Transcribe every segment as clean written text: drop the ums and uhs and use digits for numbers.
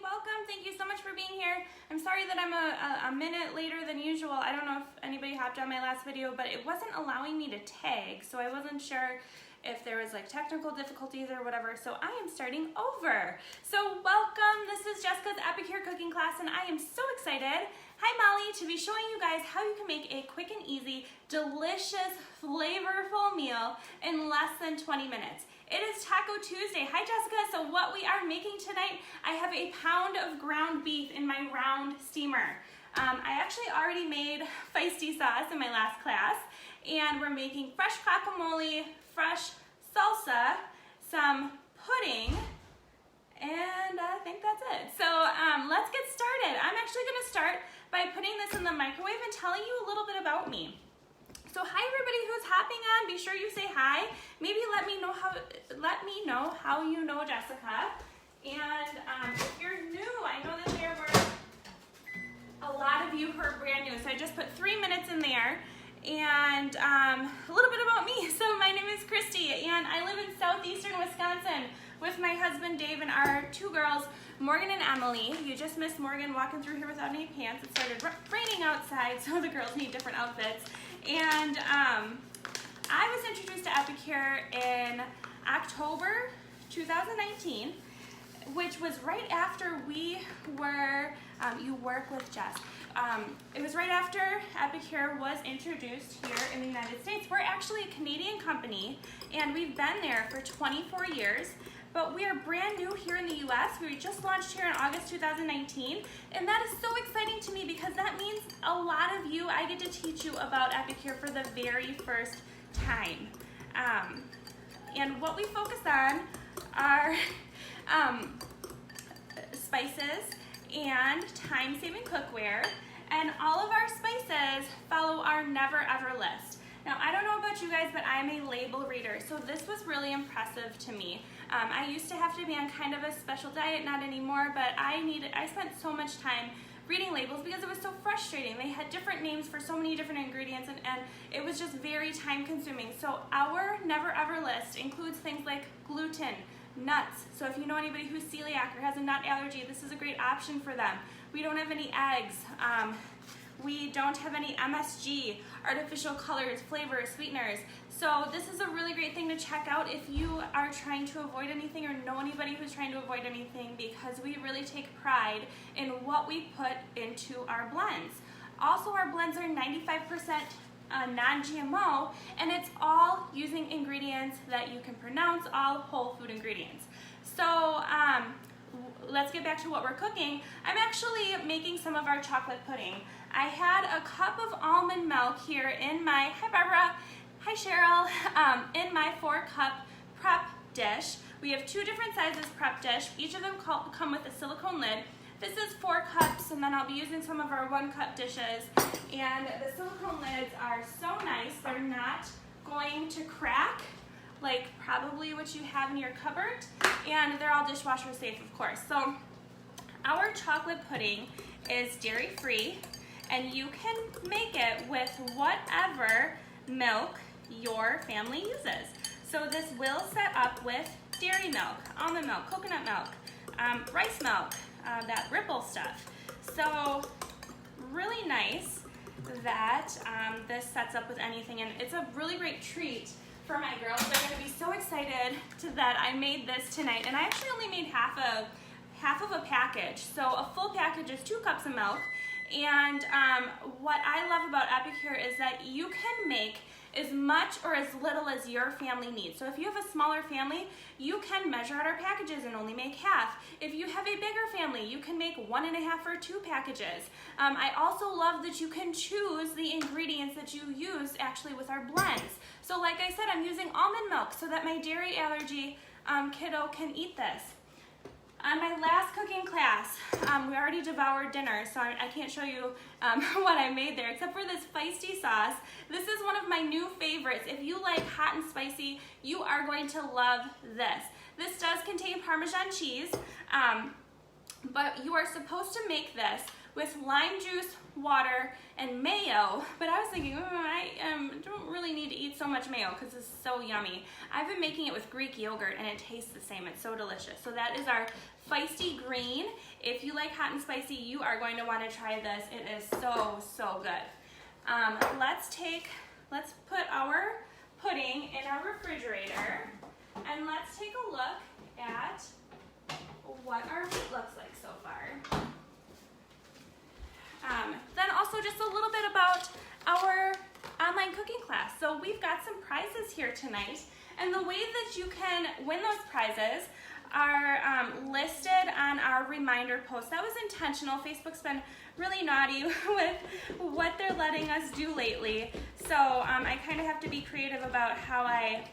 welcome. Thank you so much for being here. I'm sorry that I'm a minute later than usual. I don't know if anybody hopped on my last video, but it wasn't allowing me to tag, so I wasn't sure if there was like technical difficulties or whatever, so I am starting over. So welcome, this is Jessica's Epicure cooking class, and I am so excited, hi Molly, to be showing you guys how you can make a quick and easy, delicious, flavorful meal in less than 20 minutes. It is Taco Tuesday. Hi Jessica, so what we are making tonight, I have a pound of ground beef in my round steamer. I actually already made feisty sauce in my last class, and we're making fresh guacamole, fresh salsa, some pudding, and I think that's it. So let's get started. I'm actually gonna start by putting this in the microwave and telling you a little bit about me. So hi everybody who's hopping on, be sure you say hi. Maybe let me know how you know Jessica. And if you're new, I know that there were a lot of you who are brand new, so I just put 3 minutes in there. And a little bit about me. So my name is Christy, and I live in southeastern Wisconsin with my husband Dave and our two girls, Morgan and Emily. You just missed Morgan walking through here without any pants. It started raining outside, so the girls need different outfits. And I was introduced to Epicure in October 2019, which was right after we were, you work with Jess. It was right after Epicure was introduced here in the United States. We're actually a Canadian company, and we've been there for 24 years, but we are brand new here in the US. We just launched here in August 2019, and that is so exciting to me because that means a lot of you, I get to teach you about Epicure for the very first time. And what we focus on are spices and time-saving cookware, and all of our spices follow our never ever list. Now, I don't know about you guys, but I'm a label reader, so this was really impressive to me. I used to have to be on kind of a special diet, not anymore, but I spent so much time reading labels because it was so frustrating. They had different names for so many different ingredients, and it was just very time consuming. So our never ever list includes things like gluten, nuts. So if you know anybody who's celiac or has a nut allergy, this is a great option for them. We don't have any eggs. We don't have any MSG, artificial colors, flavors, sweeteners. So this is a really great thing to check out if you are trying to avoid anything or know anybody who's trying to avoid anything, because we really take pride in what we put into our blends. Also, our blends are 95% non-GMO, and it's all using ingredients that you can pronounce, all whole food ingredients. So let's get back to what we're cooking. I'm actually making some of our chocolate pudding. I had a cup of almond milk here in my, hi Barbara, hi Cheryl, in my 4-cup prep dish. We have 2 different sizes prep dish. Each of them come with a silicone lid. This is 4 cups, and then I'll be using some of our 1-cup dishes. And the silicone lids are so nice. They're not going to crack, like probably what you have in your cupboard. And they're all dishwasher safe, of course. So our chocolate pudding is dairy-free, and you can make it with whatever milk your family uses. So this will set up with dairy milk, almond milk, coconut milk, rice milk, that ripple stuff. So really nice that this sets up with anything, and it's a really great treat for my girls. They're going to be so excited that I made this tonight, and I actually only made half of a package. So a full package is 2 cups of milk, and what I love about Epicure is that you can make as much or as little as your family needs. So if you have a smaller family, you can measure out our packages and only make half. If you have a bigger family, you can make 1.5 or 2 packages. I also love that you can choose the ingredients that you use actually with our blends. So like I said, I'm using almond milk so that my dairy allergy kiddo can eat this. On my last cooking class, we already devoured dinner, so I can't show you what I made there, except for this feisty sauce. This is one of my new favorites. If you like hot and spicy, you are going to love this. This does contain Parmesan cheese, but you are supposed to make this with lime juice, water, and mayo. But I was thinking, I don't really need to eat so much mayo because it's so yummy. I've been making it with Greek yogurt and it tastes the same. It's so delicious. So that is our feisty green. If you like hot and spicy, you are going to want to try this. It is so, so good. Let's put our pudding in our refrigerator and let's take a look at what our week looks like so far. Then also just a little bit about our online cooking class. So we've got some prizes here tonight, and the way that you can win those prizes are listed on our reminder post. That was intentional. Facebook's been really naughty with what they're letting us do lately. So I kind of have to be creative about how I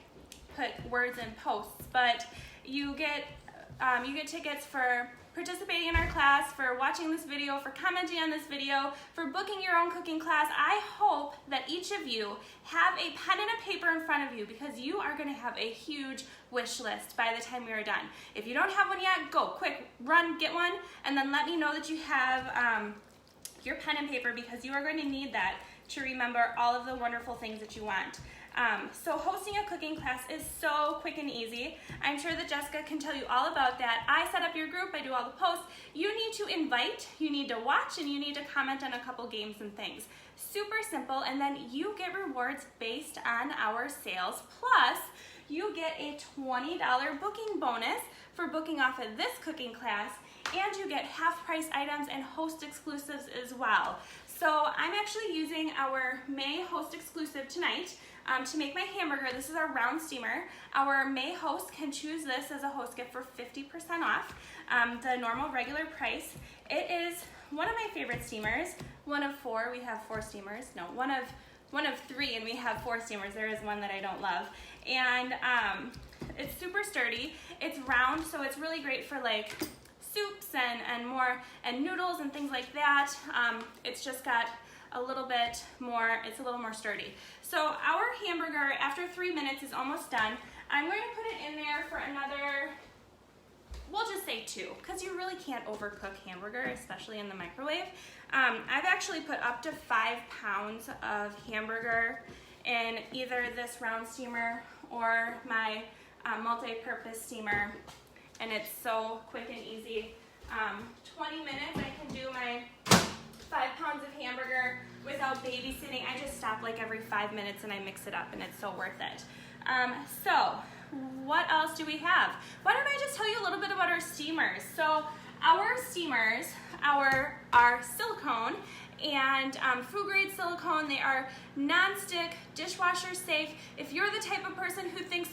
put words in posts, but you get tickets for participating in our class, for watching this video, for commenting on this video, for booking your own cooking class. I hope that each of you have a pen and a paper in front of you because you are going to have a huge wish list by the time we are done. If you don't have one yet, go quick, run, get one, and then let me know that you have your pen and paper because you are going to need that to remember all of the wonderful things that you want. So hosting a cooking class is so quick and easy. I'm sure that Jessica can tell you all about that. I set up your group, I do all the posts. You need to invite, you need to watch, and you need to comment on a couple games and things. Super simple, and then you get rewards based on our sales. Plus, you get a $20 booking bonus for booking off of this cooking class, and you get half-price items and host exclusives as well. So I'm actually using our May host exclusive tonight to make my hamburger. This is our round steamer. Our May host can choose this as a host gift for 50% off the normal regular price. It is one of my favorite steamers. One of four. We have four steamers. No, one of three, and we have four steamers. There is one that I don't love. And it's super sturdy. It's round, so it's really great for like soups and noodles and things like that. It's just got a little bit more, it's a little more sturdy. So our hamburger, after 3 minutes, is almost done. I'm going to put it in there for another, we'll just say 2, because you really can't overcook hamburger, especially in the microwave. I've actually put up to 5 pounds of hamburger in either this round steamer or my multi-purpose steamer, and it's so quick and easy. 20 minutes, I can do my 5 pounds of hamburger without babysitting. I just stop like every 5 minutes and I mix it up, and it's so worth it. So what else do we have? Why don't I just tell you a little bit about our steamers? So our steamers are silicone and food grade silicone. They are non-stick, dishwasher safe. If you're the type of person who thinks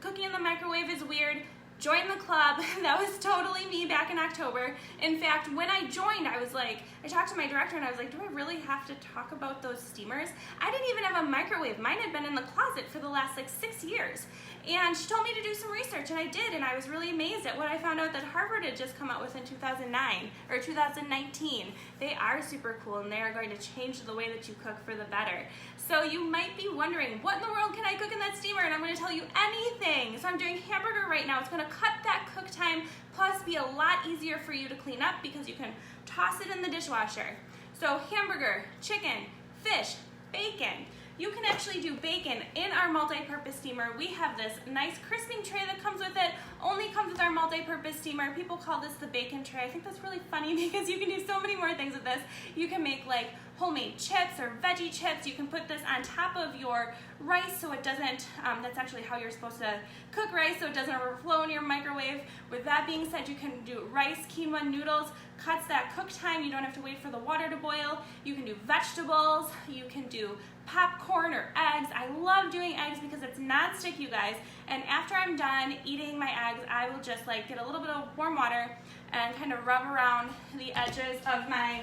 cooking in the microwave is weird, join the club. That was totally me back in October. In fact, when I joined, I talked to my director and I was like, do I really have to talk about those steamers? I didn't even have a microwave. Mine had been in the closet for the last 6 years. And she told me to do some research, and I did, and I was really amazed at what I found out that Harvard had just come out with in 2009 or 2019. They are super cool, and they are going to change the way that you cook for the better. So you might be wondering, what in the world can I cook in that steamer? And I'm going to tell you anything. So I'm doing hamburger right now. It's going to cut that cook time, plus be a lot easier for you to clean up because you can toss it in the dishwasher. So hamburger, chicken, fish, bacon. You can actually do bacon in our multi-purpose steamer. We have this nice crisping tray that comes with it. Only comes with our multi-purpose steamer. People call this the bacon tray. I think that's really funny because you can do so many more things with this. You can make like homemade chips or veggie chips. You can put this on top of your rice so it doesn't, that's actually how you're supposed to cook rice so it doesn't overflow in your microwave. With that being said, you can do rice, quinoa, noodles, cuts that cook time. You don't have to wait for the water to boil. You can do vegetables. You can do popcorn or eggs. I love doing eggs because it's non-stick, you guys. And after I'm done eating my eggs, I will just like get a little bit of warm water and kind of rub around the edges of my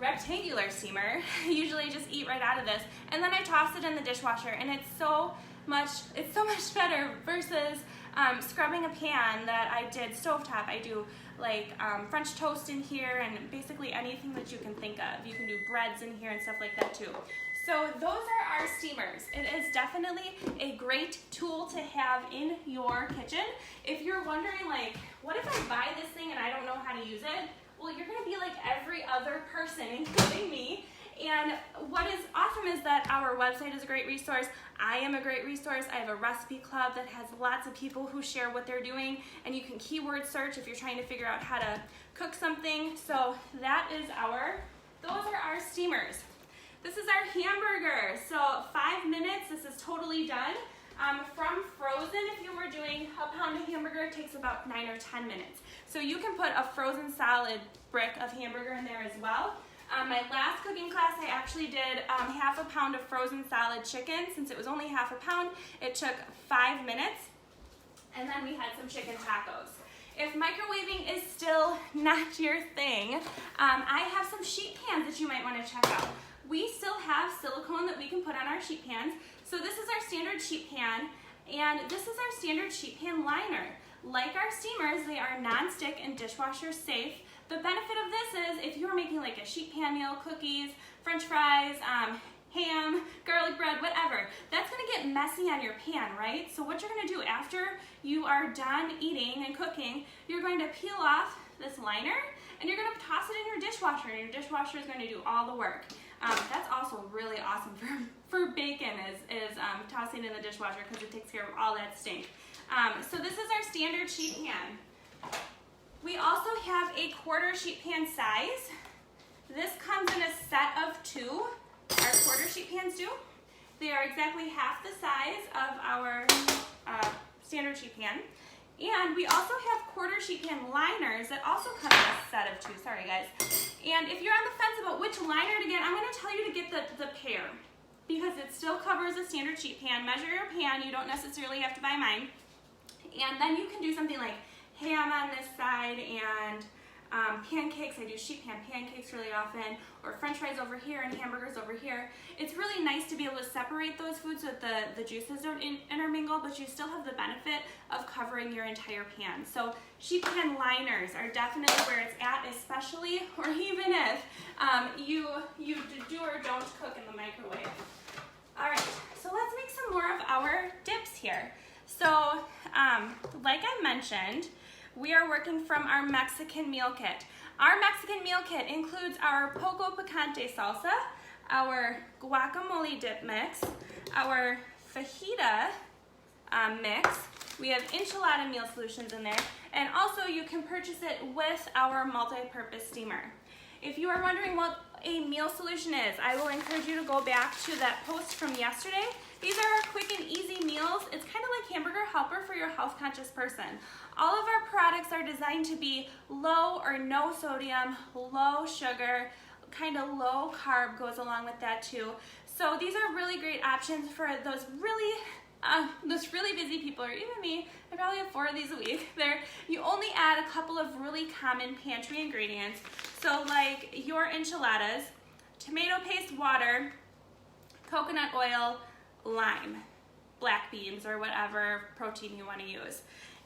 rectangular steamer. Usually I just eat right out of this, and then I toss it in the dishwasher, and it's so much better versus scrubbing a pan that I did stovetop. I do like French toast in here and basically anything that you can think of. You can do breads in here and stuff like that too. So those are our steamers. It is definitely a great tool to have in your kitchen. If you're wondering like, what if I buy this thing and I don't know how to use it? well, you're gonna be like every other person, including me. And what is awesome is that our website is a great resource. I am a great resource. I have a recipe club that has lots of people who share what they're doing, and you can keyword search if you're trying to figure out how to cook something. So that is those are our steamers. This is our hamburger. So 5 minutes, this is totally done. From frozen, if you were doing a pound of hamburger, it takes about 9 or 10 minutes. So you can put a frozen solid brick of hamburger in there as well. My last cooking class, I actually did half a pound of frozen solid chicken. Since it was only half a pound, it took 5 minutes. And then we had some chicken tacos. If microwaving is still not your thing, I have some sheet pans that you might want to check out. We still have silicone that we can put on our sheet pans. So this is our standard sheet pan, and this is our standard sheet pan liner. Like our steamers, they are non-stick and dishwasher safe. The benefit of this is if you're making like a sheet pan meal, cookies, french fries, ham, garlic bread, whatever, that's gonna get messy on your pan, right? So what you're gonna do after you are done eating and cooking, you're going to peel off this liner and you're gonna toss it in your dishwasher, and your dishwasher is gonna do all the work. That's also really awesome for bacon is tossing in the dishwasher because it takes care of all that stink. So this is our standard sheet pan. We also have a quarter sheet pan size. This comes in a set of 2. Our quarter sheet pans do. They are exactly half the size of our standard sheet pan. And we also have quarter sheet pan liners that also come in a set of 2. Sorry guys. And if you're on the fence about which liner to get, I'm going to tell you to get the pair because it still covers a standard sheet pan. Measure your pan. You don't necessarily have to buy mine. And then you can do something like ham on this side and pancakes. I do sheet pan pancakes really often, or french fries over here and hamburgers over here. It's really nice to be able to separate those foods so that the juices don't intermingle, but you still have the benefit of covering your entire pan. So sheet pan liners are definitely where it's at, especially or even if you do or don't cook in the microwave. All right, so let's make some more of our dips here. So like I mentioned, we are working from our Mexican meal kit. Our Mexican meal kit includes our poco picante salsa, our guacamole dip mix, our fajita mix. We have enchilada meal solutions in there, and also you can purchase it with our multi-purpose steamer. If you are wondering what a meal solution is, I will encourage you to go back to that post from yesterday. These are our quick and easy meals. It's kind of like Hamburger Helper for your health conscious person. All of our products are designed to be low or no sodium, low sugar, kind of low carb goes along with that too. So these are really great options for those really busy people, or even me. I probably have 4 of these a week. You only add a couple of really common pantry ingredients. So like your enchiladas, tomato paste, water, coconut oil, lime, black beans, or whatever protein you want to use.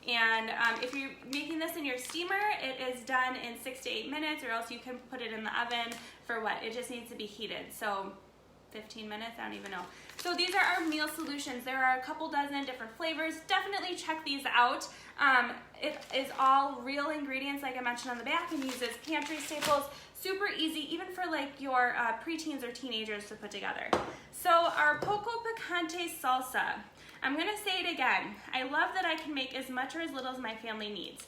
And if you're making this in your steamer, it is done in 6 to 8 minutes, or else you can put it in the oven for what? It just needs to be heated. So 15 minutes, I don't even know. So these are our meal solutions. There are a couple dozen different flavors. Definitely check these out. It is all real ingredients, like I mentioned on the back, and uses pantry staples. Super easy, even for like your preteens or teenagers to put together. So our poco picante salsa. I'm gonna say it again. I love that I can make as much or as little as my family needs.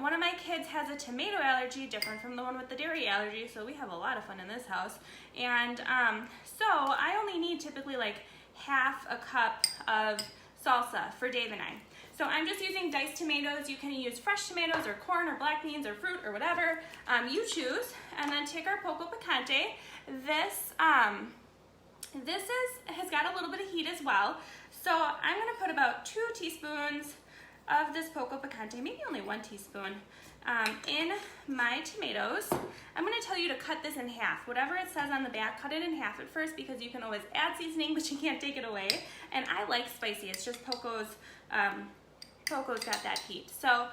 One of my kids has a tomato allergy, different from the one with the dairy allergy, so we have a lot of fun in this house. And so I only need typically like half a cup of salsa for Dave and I. So I'm just using diced tomatoes. You can use fresh tomatoes or corn or black beans or fruit or whatever you choose. And then take our poco picante. This has got a little bit of heat as well. So I'm gonna put about 2 teaspoons of this poco picante, maybe only 1 teaspoon, in my tomatoes. I'm gonna tell you to cut this in half. Whatever it says on the back, cut it in half at first, because you can always add seasoning, but you can't take it away. And I like spicy, it's just Poco's got that heat. So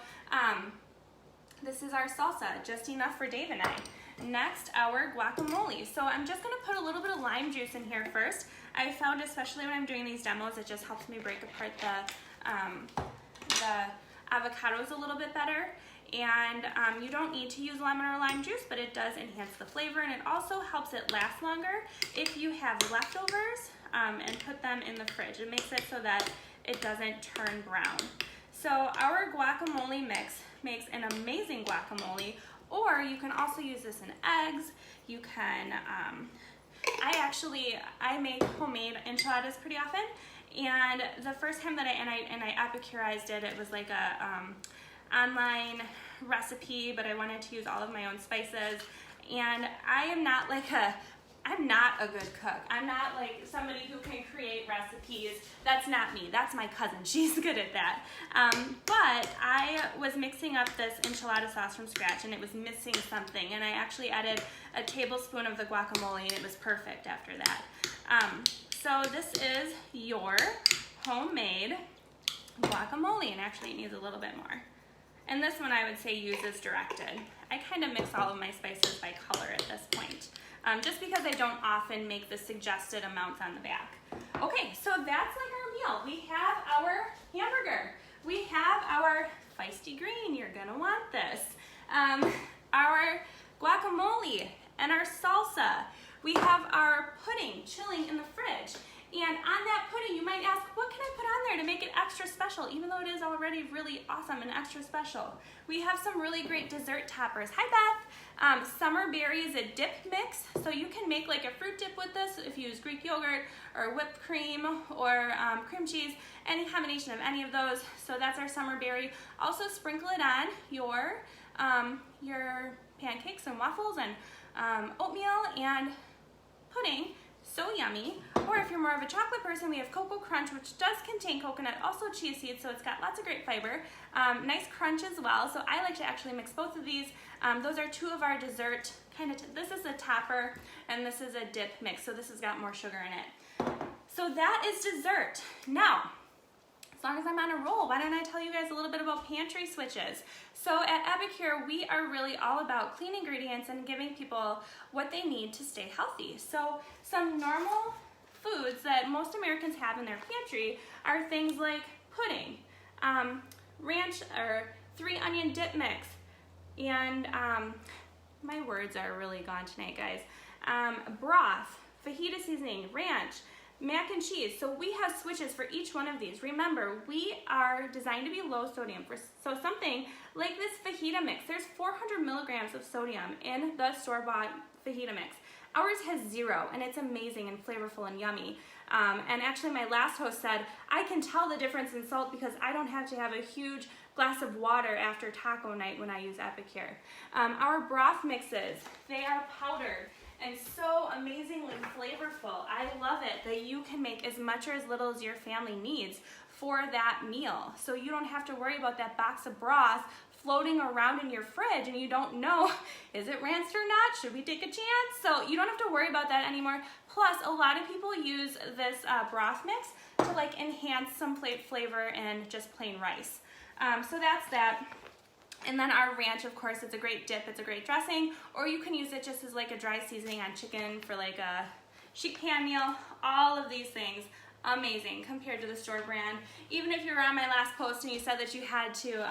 this is our salsa, just enough for Dave and I. Next, our guacamole. So I'm just gonna put a little bit of lime juice in here first. I found, especially when I'm doing these demos, it just helps me break apart the avocados a little bit better. And you don't need to use lemon or lime juice, but it does enhance the flavor, and it also helps it last longer if you have leftovers and put them in the fridge. It makes it so that it doesn't turn brown. So our guacamole mix makes an amazing guacamole, or you can also use this in eggs. You can, I make homemade enchiladas pretty often, and the first time that I epicurized it, it was like a online recipe, but I wanted to use all of my own spices, and I'm not a good cook. I'm not like somebody who can create recipes. That's not me. That's my cousin. She's good at that. But I was mixing up this enchilada sauce from scratch, and it was missing something, and I actually added a tablespoon of the guacamole, and it was perfect after that. So this is your homemade guacamole, and actually it needs a little bit more. And this one I would say use as directed. I kind of mix all of my spices by color at this point, just because I don't often make the suggested amounts on the back. Okay, so that's like our meal. We have our hamburger. We have our feisty green, you're gonna want this. Our guacamole and our salsa. We have our pudding chilling in the fridge. And on that pudding, you might ask, what can I put on there to make it extra special, even though it is already really awesome and extra special? We have some really great dessert toppers. Hi, Beth. Summer berry is a dip mix, so you can make like a fruit dip with this if you use Greek yogurt or whipped cream or cream cheese, any combination of any of those. So that's our summer berry. Also sprinkle it on your pancakes and waffles and oatmeal and pudding. So yummy. Or if you're more of a chocolate person, we have Cocoa Crunch, which does contain coconut, also chia seeds, so it's got lots of great fiber. Nice crunch as well, so I like to actually mix both of these. Those are two of our dessert, this is a topper, and this is a dip mix, so this has got more sugar in it. So that is dessert. Now, as long as I'm on a roll, why don't I tell you guys a little bit about pantry switches? So at Epicure, we are really all about clean ingredients and giving people what they need to stay healthy. So some normal foods that most Americans have in their pantry are things like pudding, ranch or 3-onion dip mix, and my words are really gone tonight, guys. Broth, fajita seasoning, ranch, mac and cheese. So we have switches for each one of these. Remember, we are designed to be low sodium. So something like this fajita mix, there's 400 milligrams of sodium in the store-bought fajita mix. Ours has 0, and it's amazing and flavorful and yummy. And actually my last host said, I can tell the difference in salt because I don't have to have a huge glass of water after taco night when I use Epicure. Our broth mixes, they are powdered and so amazingly flavorful. I love it that you can make as much or as little as your family needs for that meal. So you don't have to worry about that box of broth floating around in your fridge and you don't know, is it rancid or not? Should we take a chance? So you don't have to worry about that anymore. Plus, a lot of people use this broth mix to like enhance some flavor in just plain rice. So that's that. And then our ranch, of course, it's a great dip, it's a great dressing, or you can use it just as like a dry seasoning on chicken for like a sheet pan meal. All of these things, amazing compared to the store brand. Even if you were on my last post and you said that you had to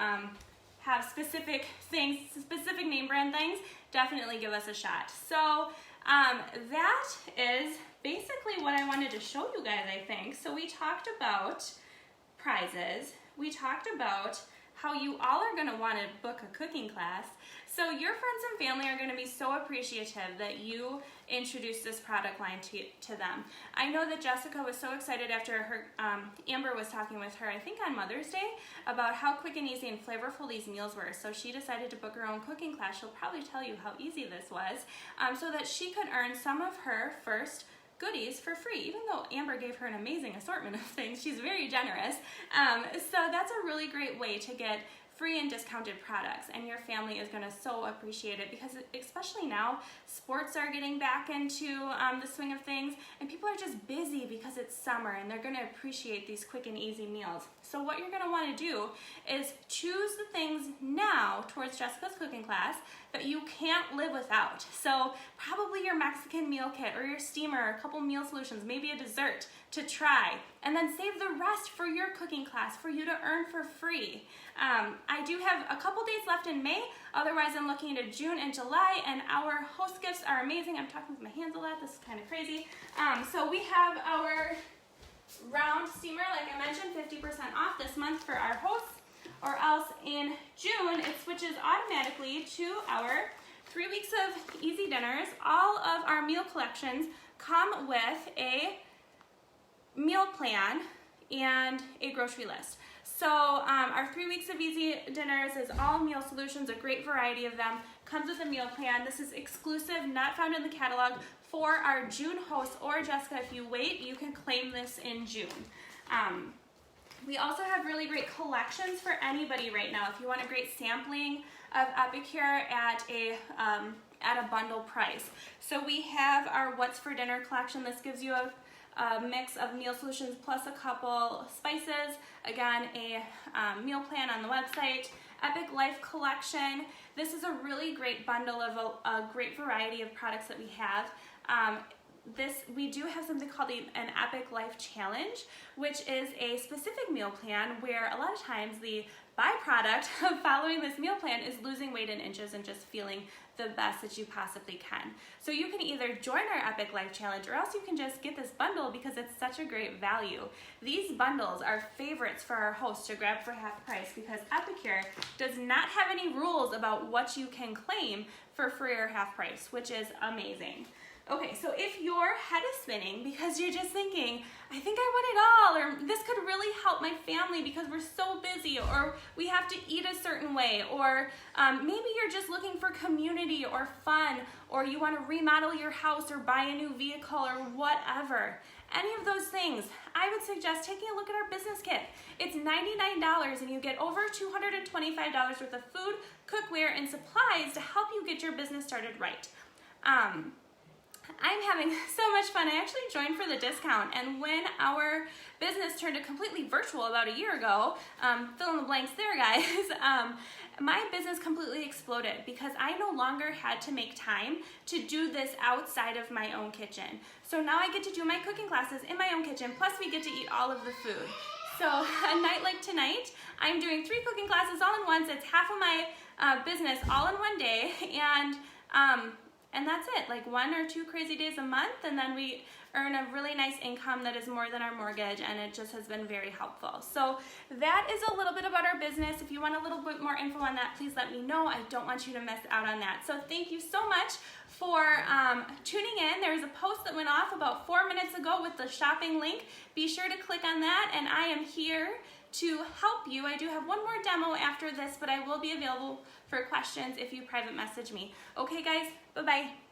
have specific things, specific name brand things, definitely give us a shot. So that is basically what I wanted to show you guys, I think. So we talked about prizes, we talked about how you all are gonna wanna book a cooking class. So your friends and family are gonna be so appreciative that you introduced this product line to them. I know that Jessica was so excited after her, Amber was talking with her, I think on Mother's Day, about how quick and easy and flavorful these meals were. So she decided to book her own cooking class. She'll probably tell you how easy this was, so that she could earn some of her first goodies for free, even though Amber gave her an amazing assortment of things. She's very generous. So that's a really great way to get free and discounted products, and your family is going to so appreciate it because especially now, sports are getting back into the swing of things, and people are just busy because it's summer and they're going to appreciate these quick and easy meals. So what you're going to want to do is choose the things now towards Jessica's cooking class that you can't live without. So probably your Mexican meal kit or your steamer, a couple meal solutions, maybe a dessert to try. and then save the rest for your cooking class for you to earn for free. I do have a couple days left in May, otherwise I'm looking into June and July, and our host gifts are amazing. I'm talking with my hands a lot, this is kind of crazy. So we have our round steamer, like I mentioned, 50% off this month for our hosts, or else in June it switches automatically to our 3 weeks of easy dinners. All of our meal collections come with a meal plan and a grocery list. So our 3 weeks of easy dinners is all meal solutions, a great variety of them. Comes with a meal plan. This is exclusive, not found in the catalog for our June hosts, or Jessica, if you wait, you can claim this in June. We also have really great collections for anybody right now. If you want a great sampling of Epicure at a bundle price. So we have our What's for Dinner collection. This gives you a mix of meal solutions plus a couple spices. Again, a meal plan on the website. Epic Life collection. This is a really great bundle of a great variety of products that we have. We do have something called an Epic Life Challenge, which is a specific meal plan where a lot of times the byproduct of following this meal plan is losing weight in inches and just feeling the best that you possibly can. So you can either join our Epic Life Challenge, or else you can just get this bundle because it's such a great value. These bundles are favorites for our hosts to grab for half price because Epicure does not have any rules about what you can claim for free or half price, which is amazing. Okay, so if your head is spinning because you're just thinking, I think I want it all, or this could really help my family because we're so busy, or we have to eat a certain way, or maybe you're just looking for community or fun, or you want to remodel your house or buy a new vehicle or whatever. Any of those things, I would suggest taking a look at our business kit. It's $99 and you get over $225 worth of food, cookware, and supplies to help you get your business started right. I'm having so much fun. I actually joined for the discount, and when our business turned to completely virtual about a year ago, fill in the blanks there, guys, my business completely exploded because I no longer had to make time to do this outside of my own kitchen. So now I get to do my cooking classes in my own kitchen, plus we get to eat all of the food. So a night like tonight, I'm doing 3 cooking classes all in once. It's half of my business all in one day, and that's it, like 1 or 2 crazy days a month, and then we earn a really nice income that is more than our mortgage, and it just has been very helpful. So that is a little bit about our business. If you want a little bit more info on that, please let me know. I don't want you to miss out on that. So thank you so much for tuning in. There was a post that went off about 4 minutes ago with the shopping link. Be sure to click on that, and I am here to help you. I do have one more demo after this, but I will be available for questions if you private message me. Okay guys, bye-bye.